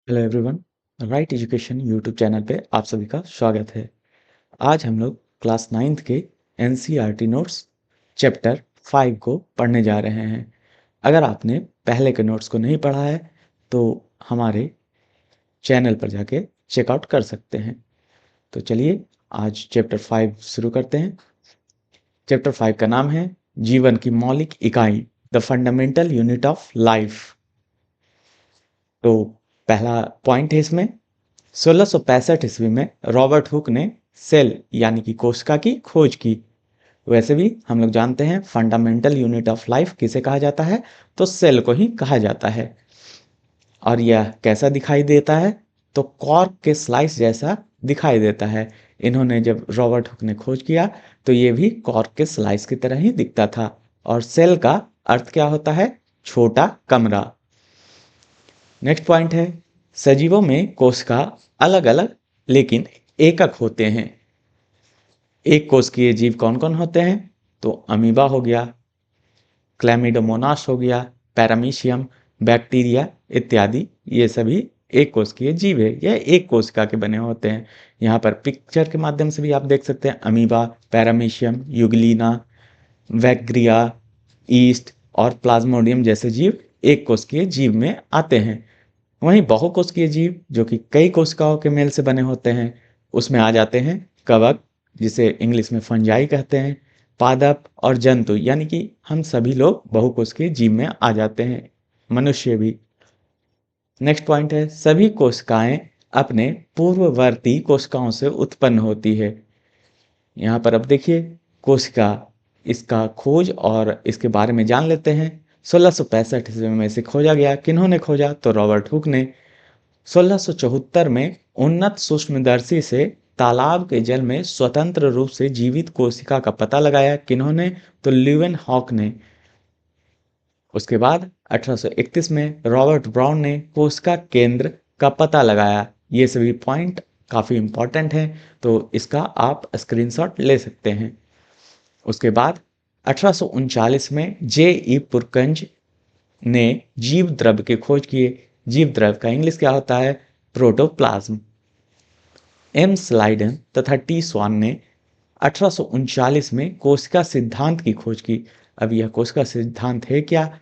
Hello everyone, right education YouTube channel पे आप सभी का स्वागत है। आज हम लोग क्लास 9th के एनसीईआरटी नोट्स चैप्टर 5 को पढ़ने जा रहे हैं। अगर आपने पहले के नोट्स को नहीं पढ़ा है तो हमारे चैनल पर जाके चेकआउट कर सकते हैं। तो चलिए आज चैप्टर 5 शुरू करते हैं। चैप्टर 5 का नाम है जीवन की मौलिक इकाई, the fundamental unit of life. तो पहला पॉइंट है इसमें, 1665 ईस्वी में रॉबर्ट हुक ने सेल यानी कि कोशिका की खोज की। वैसे भी हम लोग जानते हैं फंडामेंटल यूनिट ऑफ लाइफ किसे कहा जाता है, तो सेल को ही कहा जाता है। और यह कैसा दिखाई देता है, तो कॉर्क के स्लाइस जैसा दिखाई देता है। इन्होंने जब रॉबर्ट हुक ने खोज किया तो ये भी कॉर्क के स्लाइस की तरह ही दिखता था। और सेल का अर्थ क्या होता है, छोटा कमरा। नेक्स्ट पॉइंट है, सजीवों में कोशिका अलग अलग लेकिन एकक होते हैं। एक कोशिकीय जीव कौन कौन होते हैं, तो अमीबा हो गया, क्लैमिडोमोनास हो गया, पैरामीशियम, बैक्टीरिया इत्यादि। ये सभी एक कोशिकीय जीव है, यह एक कोशिका के बने होते हैं। यहाँ पर पिक्चर के माध्यम से भी आप देख सकते हैं, अमीबा, पैरामीशियम, यूग्लिना, वैग्रिया, ईस्ट और प्लाज्मोडियम जैसे जीव एक कोशिकीय जीव में आते हैं। वहीं बहुकोशिकीय जीव जो कि कई कोशिकाओं के मेल से बने होते हैं, उसमें आ जाते हैं कवक, जिसे इंग्लिश में फंजाई कहते हैं, पादप और जंतु, यानी कि हम सभी लोग बहुकोशिकीय जीव में आ जाते हैं, मनुष्य भी। नेक्स्ट पॉइंट है, सभी कोशिकाएं अपने पूर्ववर्ती कोशिकाओं से उत्पन्न होती है। यहाँ पर अब देखिए कोशिका, इसका खोज और इसके बारे में जान लेते हैं। 1665 ईस्वी में इसे खोजा गया। किन्होंने खोजा, तो रॉबर्ट हुक ने। 1674 में उन्नत सूक्ष्मदर्शी से तालाब के जल में स्वतंत्र रूप से जीवित कोशिका का पता लगाया। किन्होंने, तो ल्यूवेन हॉक ने। उसके बाद 1831 में रॉबर्ट ब्राउन ने कोशिका केंद्र का पता लगाया। ये सभी पॉइंट काफ़ी इंपॉर्टेंट हैं, तो इसका आप स्क्रीनशॉट ले सकते हैं। उसके बाद 1839 में जे.ई. पुरकंज ने जीव द्रव की खोज किए। जीव द्रव का इंग्लिश क्या होता है, प्रोटोप्लाज्म। एम स्लाइडन तथा टी स्वान ने 1839 में कोशिका सिद्धांत की खोज की। अब यह कोशिका सिद्धांत है क्या,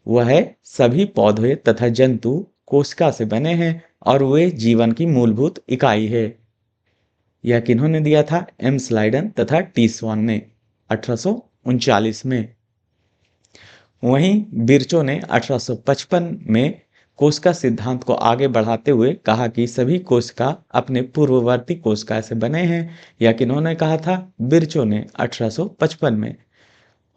वह है सभी पौधे तथा जंतु कोशिका से बने हैं और वे जीवन की मूलभूत इकाई है। यह किन्होंने दिया था, एम स्लाइडन तथा टी स्वान ने 1839 में। वहीं बिरचो ने 1855 में कोशिका सिद्धांत को आगे बढ़ाते हुए कहा कि सभी कोशिका अपने पूर्ववर्ती कोशिका से बने हैं। यह किन्होंने कहा था, बिरचो ने 1855 में।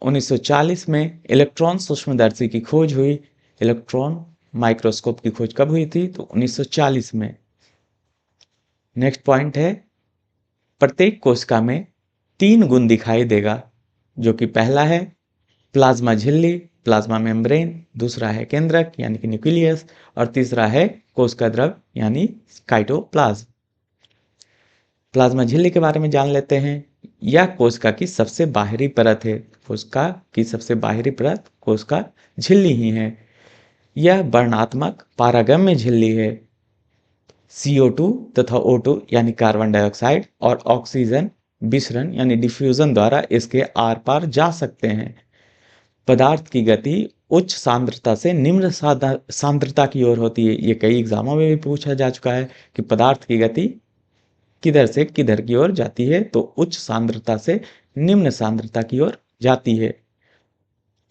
1940 में इलेक्ट्रॉन सूक्ष्मदर्शी की खोज हुई। इलेक्ट्रॉन माइक्रोस्कोप की खोज कब हुई थी, तो 1940 में। नेक्स्ट पॉइंट है, प्रत्येक कोशिका में 3 गुण दिखाई देगा, जो कि पहला है प्लाज्मा झिल्ली, प्लाज्मा मेम्ब्रेन, दूसरा है केंद्रक यानी कि न्यूक्लियस, और तीसरा है कोशिका द्रव यानी साइटोप्लाज्म। प्लाज्मा झिल्ली के बारे में जान लेते हैं। यह कोशिका की सबसे बाहरी परत है। कोशिका की सबसे बाहरी परत कोशिका झिल्ली ही है। यह वर्णात्मक पारगम्य झिल्ली है। CO2 तथा O2 यानी कार्बन डाइऑक्साइड और ऑक्सीजन विसरण यानी डिफ्यूजन द्वारा इसके आर पार जा सकते हैं। पदार्थ की गति उच्च सांद्रता से निम्न सांद्रता की ओर होती है। ये कई एग्जामों में भी पूछा जा चुका है कि पदार्थ की गति किधर से किधर की ओर जाती है, तो उच्च सांद्रता से निम्न सांद्रता की ओर जाती है।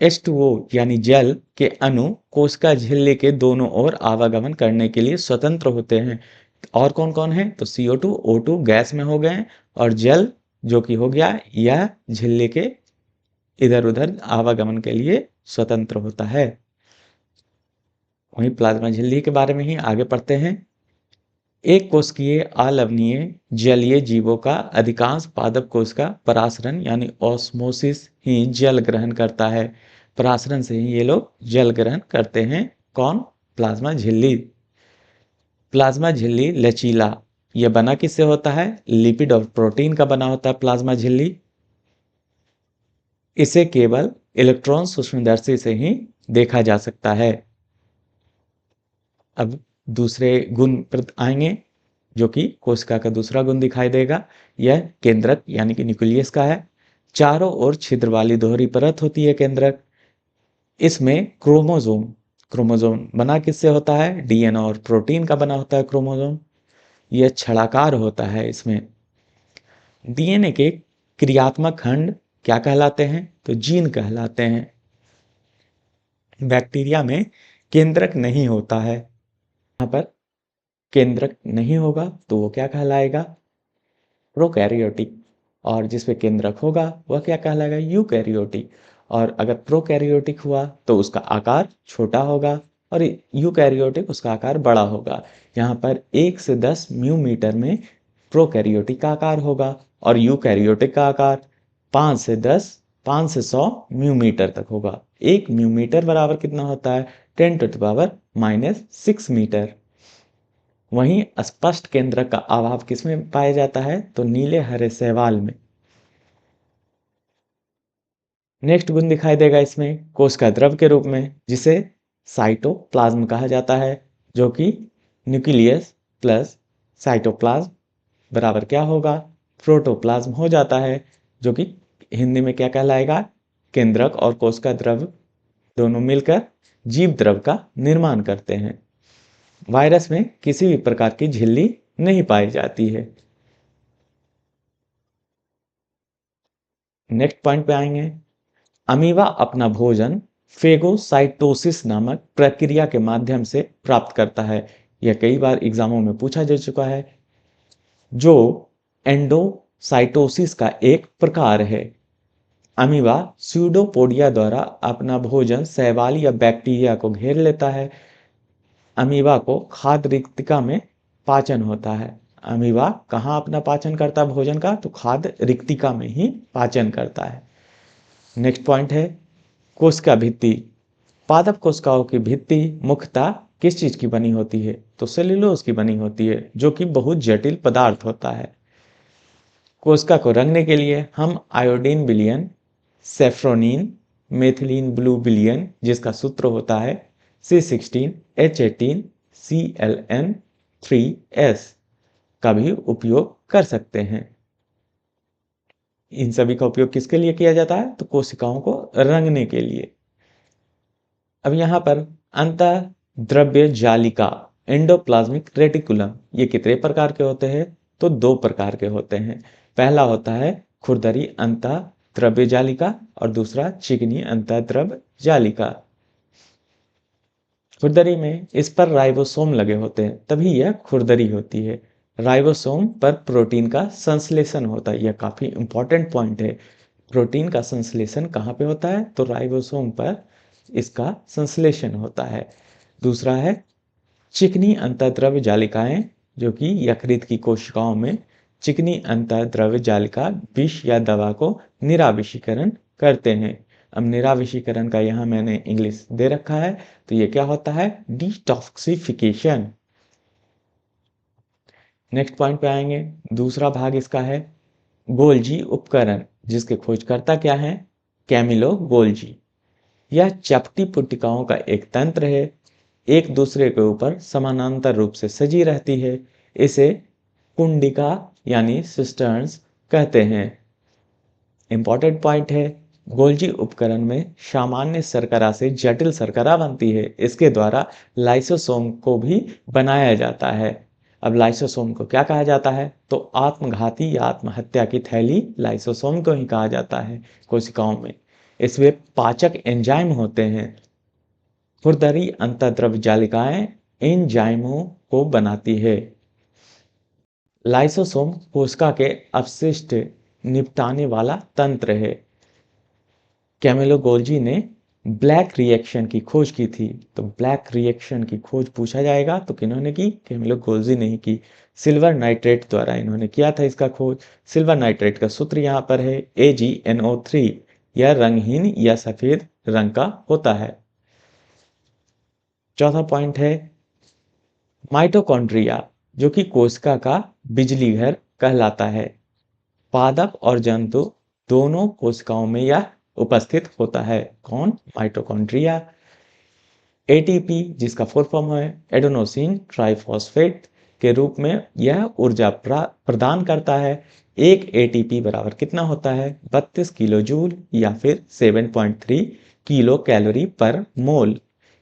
H2O यानी जल के अणु कोशिका झिल्ली के दोनों ओर आवागमन करने के लिए स्वतंत्र होते हैं। और कौन कौन है, तो CO2, O2 गैस में हो गए, और जल जो कि हो गया, यह झिल्ली के इधर उधर आवागमन के लिए स्वतंत्र होता है। वहीं प्लाज्मा झिल्ली के बारे में ही आगे पढ़ते हैं। एक कोशिकीय अलवणीय जलीय जीवों का अधिकांश पादप कोशिका परासरण यानी ऑस्मोसिस ही जल ग्रहण करता है। परासरण से ही ये लोग जल ग्रहण करते हैं। कौन, प्लाज्मा झिल्ली। प्लाज्मा झिल्ली लचीला, यह बना किससे होता है, लिपिड और प्रोटीन का बना होता है प्लाज्मा झिल्ली। इसे केवल इलेक्ट्रॉन सूक्ष्मदर्शी से ही देखा जा सकता है। अब दूसरे गुण आएंगे, जो कि कोशिका का दूसरा गुण दिखाई देगा। यह केंद्रक यानी कि न्यूक्लियस का है। चारों ओर छिद्र वाली दोहरी परत होती है केंद्रक। इसमें क्रोमोसोम क्रोमोसोम बना किससे होता है? डीएनए और प्रोटीन का बना होता है क्रोमोसोम। यह छड़ाकार होता है। इसमें डीएनए के क्रियात्मक खंड क्या कहलाते हैं? तो जीन कहलाते हैं। बैक्टीरिया में केंद्रक नहीं होता है। यहाँ पर केंद्रक नहीं होगा तो वो क्या कहलाएगा? प्रोकैरियोटिक। और जिसपे केंद्रक होगा वह क्या कहलाएगा? यूकैरियोटिक। और अगर प्रोकैरियोटिक हुआ तो उसका आकार छोटा होगा और यूकैरियोटिक उसका आकार बड़ा होगा। यहाँ पर 1 से 10 म्यू में प्रोकैरियोटिक का आकार होगा और यूकैरियोटिक का आकार 5 से 10 5 से 100 म्यू तक होगा। 1 म्यू बराबर कितना होता है? 10⁻⁻6 मीटर। वहीं स्पष्ट केंद्रक का अभाव किसमें पाया जाता है? तो नीले हरे शैवाल में। नेक्स्ट गुण दिखाई देगा इसमें कोशिका द्रव के रूप में, जिसे साइटोप्लाज्म कहा जाता है, जो कि न्यूक्लियस प्लस साइटोप्लाज्म बराबर क्या होगा? प्रोटोप्लाज्म हो जाता है, जो कि हिंदी में क्या कहलाएगा? केंद्रक और कोशिका द्रव दोनों मिलकर जीव द्रव का निर्माण करते हैं। वायरस में किसी भी प्रकार की झिल्ली नहीं पाई जाती है। नेक्स्ट पॉइंट पे आएंगे। अमीबा अपना भोजन फेगोसाइटोसिस नामक प्रक्रिया के माध्यम से प्राप्त करता है। यह कई बार एग्जामों में पूछा जा चुका है, जो एंडोसाइटोसिस का एक प्रकार है। अमीबा स्यूडोपोडिया द्वारा अपना भोजन शैवाल या बैक्टीरिया को घेर लेता है। अमीबा को खाद्य रिक्तिका में पाचन होता है। अमीबा कहाँ अपना पाचन करता है भोजन का? तो खाद्य रिक्तिका में ही पाचन करता है। नेक्स्ट पॉइंट है कोशिका भित्ति। पादप कोशिकाओं की भित्ति मुख्यतः किस चीज की बनी होती है? तो सेल्यूलोज की बनी होती है, जो कि बहुत जटिल पदार्थ होता है। कोशिका को रंगने के लिए हम आयोडीन विलयन, सेफ्रोनिन, मेथिलीन ब्लू विलयन, जिसका सूत्र होता है C16, H18, ClN3S, का भी उपयोग कर सकते हैं। इन सभी का उपयोग किसके लिए किया जाता है? तो कोशिकाओं को रंगने के लिए। अब यहाँ पर अंतःद्रव्य जालिका एंडोप्लाज्मिक रेटिकुलम, ये कितने प्रकार के होते हैं? तो 2 प्रकार के होते हैं। पहला होता है खुरदरी अंतःद्रव्य जालिका और दूसरा चिकनी अंतःद्रव्य जालिका। खुरदरी में इस पर राइबोसोम लगे होते हैं, तभी यह खुरदरी होती है। राइबोसोम पर प्रोटीन का संश्लेषण होता है। यह काफी इंपॉर्टेंट पॉइंट है। प्रोटीन का संश्लेषण कहाँ पे होता है? तो राइबोसोम पर इसका संश्लेषण होता है। दूसरा है चिकनी अंतःद्रव्य जालिकाएं, जो कि यकृत की कोशिकाओं में चिकनी अंतःद्रव्य जालिका विष या दवा को निराविषीकरण करते हैं। अब निराविषीकरण का यहाँ मैंने इंग्लिश दे रखा है, तो ये क्या होता है? डिटॉक्सिफिकेशन। नेक्स्ट पॉइंट पे आएंगे। दूसरा भाग इसका है गोल्जी उपकरण, जिसके खोजकर्ता क्या है? Camillo Golgi. यह चपटी पुटिकाओं का एक तंत्र है, एक दूसरे के ऊपर समानांतर रूप से सजी रहती है। इसे कुंडिका यानी सिस्टर्न्स कहते हैं। इंपॉर्टेंट पॉइंट है गोल्जी उपकरण में सामान्य शर्करा से जटिल शर्करा बनती है। इसके द्वारा लाइसोसोम को भी बनाया जाता है। अब लाइसोसोम को क्या कहा जाता है? तो आत्मघाती या आत्महत्या की थैली लाइसोसोम को ही कहा जाता है कोशिकाओं में। इसमें पाचक एंजाइम होते हैं। खुरदरी अंतःद्रव्य जालिकाएं एंजाइमों को बनाती है। लाइसोसोम कोशिका के अपशिष्ट निपटाने वाला तंत्र है। कैमिलो गोल्जी ने ब्लैक रिएक्शन की खोज की थी। तो ब्लैक रिएक्शन की खोज पूछा जाएगा तो किन्होंने की? कैमिलो गोल्जी ने ही की। सिल्वर नाइट्रेट द्वारा इन्होंने किया था इसका खोज। सिल्वर नाइट्रेट का सूत्र यहाँ पर है AgNO3। यह रंगहीन या सफेद रंग का होता है। चौथा पॉइंट है माइटोकॉन्ड्रिया, जो कि कोशिका का बिजली घर कहलाता है। पादप और जंतु दोनों कोशिकाओं में यह उपस्थित होता है। कौन? माइटोकॉन्ड्रिया। एटीपी जिसका फुल फॉर्म है एडेनोसिन ट्राइफॉस्फेट के रूप में यह ऊर्जा प्रदान करता है। एक एटीपी बराबर कितना होता है 32 किलो जूल या फिर 7.3 किलो कैलोरी पर मोल।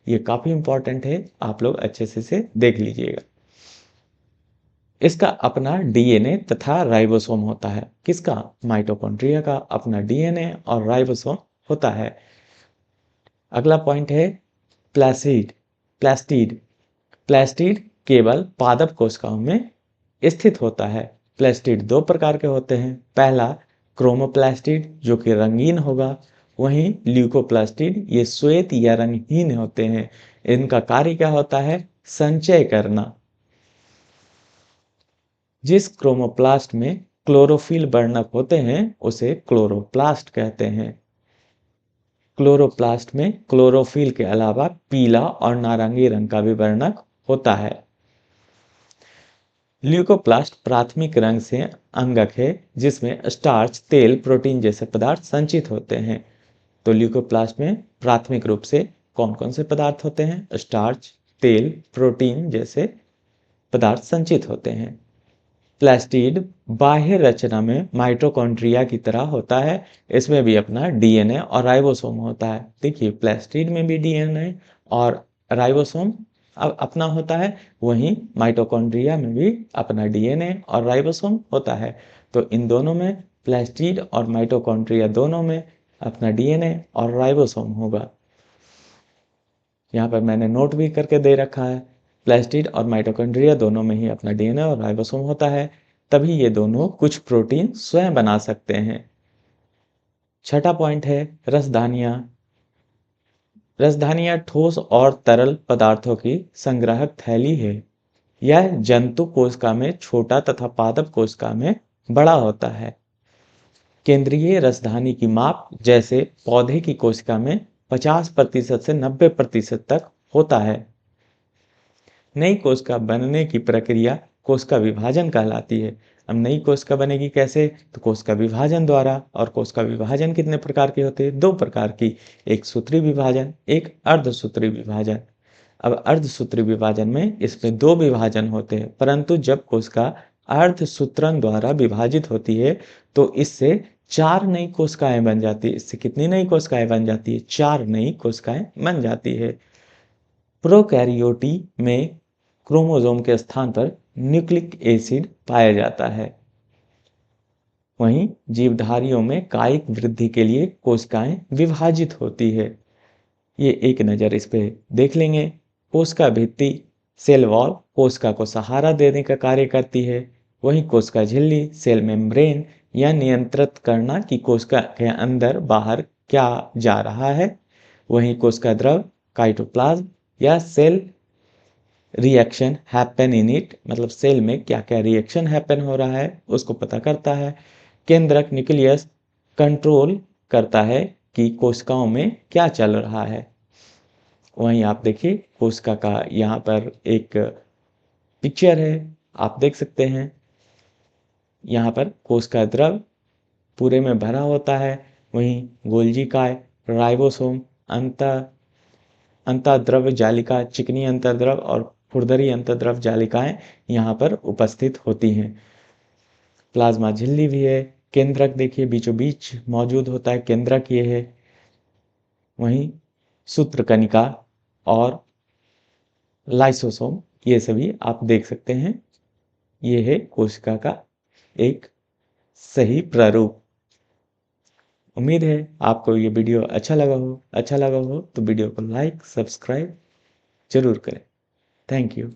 ये काफी इंपॉर्टेंट है, आप लोग अच्छे से इसे देख लीजिएगा। इसका अपना डीएनए तथा राइबोसोम होता है। किसका? माइटोकॉन्ड्रिया का अपना डीएनए और राइबोसोम होता है। अगला पॉइंट है प्लास्टिड। प्लास्टिड प्लास्टिड केवल पादप कोशिकाओं में स्थित होता है। प्लास्टिड दो प्रकार के होते हैं। पहला क्रोमोप्लास्टिड जो कि रंगीन होगा, वहीं ल्यूकोप्लास्टिड ये श्वेत या रंगहीन होते हैं। इनका कार्य क्या होता है? संचय करना। जिस क्रोमोप्लास्ट में क्लोरोफिल वर्णक होते हैं उसे क्लोरोप्लास्ट कहते हैं। क्लोरोप्लास्ट में क्लोरोफिल के अलावा पीला और नारंगी रंग का भी वर्णक होता है। ल्यूकोप्लास्ट प्राथमिक रंग से अंगक है जिसमें स्टार्च, तेल, प्रोटीन जैसे पदार्थ संचित होते हैं। तो ल्यूकोप्लास्ट में प्राथमिक रूप से कौन कौन से पदार्थ होते हैं? स्टार्च, तेल, प्रोटीन जैसे पदार्थ संचित होते हैं। प्लास्टिड बाह्य रचना में माइटोकॉन्ड्रिया की तरह होता है। इसमें भी अपना डीएनए और राइबोसोम होता है। देखिए प्लास्टिड में भी डीएनए और राइबोसोम अपना होता है, वहीं माइटोकॉन्ड्रिया में भी अपना डीएनए और राइबोसोम होता है। तो इन दोनों में, प्लास्टिड और माइटोकॉन्ड्रिया दोनों में अपना डीएनए और राइबोसोम होगा। यहाँ पर मैंने नोट भी करके दे रखा है। प्लास्टिड और माइटोकॉन्ड्रिया दोनों में ही अपना डीएनए और राइबोसोम होता है, तभी ये दोनों कुछ प्रोटीन स्वयं बना सकते हैं। छठा पॉइंट है रसधानियां। रसधानियां ठोस और तरल पदार्थों की संग्राहक थैली है। यह जंतु कोशिका में छोटा तथा पादप कोशिका में बड़ा होता है। केंद्रीय रसधानी की माप जैसे पौधे की कोशिका में 50% से 90% तक होता है। नई कोशिका बनने की प्रक्रिया कोशिका विभाजन कहलाती है। अब नई कोशिका बनेगी कैसे? तो कोशिका विभाजन द्वारा। और कोशिका विभाजन कितने प्रकार के होते हैं? दो प्रकार की, एक सूत्री विभाजन, एक अर्धसूत्री विभाजन। अब अर्धसूत्री विभाजन में इसमें दो विभाजन होते हैं, परंतु जब कोशिका अर्धसूत्रण द्वारा विभाजित होती है तो इससे 4 नई कोशिकाएं बन जाती है। इससे कितनी नई कोशिकाएं बन जाती है? 4 नई कोशिकाएं बन जाती है। प्रोकैरियोटी में क्रोमोसोम के स्थान पर न्यूक्लिक एसिड पाया जाता है। वहीं जीवधारियों में कायिक वृद्धि के लिए कोशिकाएं विभाजित होती है। ये एक नज़र इस पे देख लेंगे। कोशिका भित्ति, सेल वॉल कोशिका को सहारा देने का कार्य करती है। वहीं कोशिका झिल्ली, सेल मेम्ब्रेन यह नियंत्रित करना कि कोशिका के अंदर बाहर क्या जा रहा है। वहीं कोशिका द्रव, काइटोप्लाज्म या cell reaction happen in it, मतलब सेल में क्या क्या रिएक्शन हैपन हो रहा है उसको पता करता है। केंद्रक न्यूक्लियस कंट्रोल करता है कि कोशिकाओं में क्या चल रहा है। वहीं आप देखिए कोशिका का यहाँ पर एक पिक्चर है, आप देख सकते हैं। यहाँ पर कोशिका द्रव पूरे में भरा होता है, वहीं गोल्जी काय, राइबोसोम, अंतःद्रव जालिका, चिकनी अंतर्द्रव और खुरदरी अंतर्द्रव जालिकाएं यहाँ पर उपस्थित होती हैं। प्लाज्मा झिल्ली भी है। केंद्रक देखिए बीचों बीच मौजूद होता है, केंद्रक ये है। वहीं सूत्रकनिका और लाइसोसोम ये सभी आप देख सकते हैं। ये है कोशिका का एक सही प्रारूप। उम्मीद है आपको ये वीडियो अच्छा लगा हो तो वीडियो को लाइक सब्सक्राइब जरूर करें। Thank you.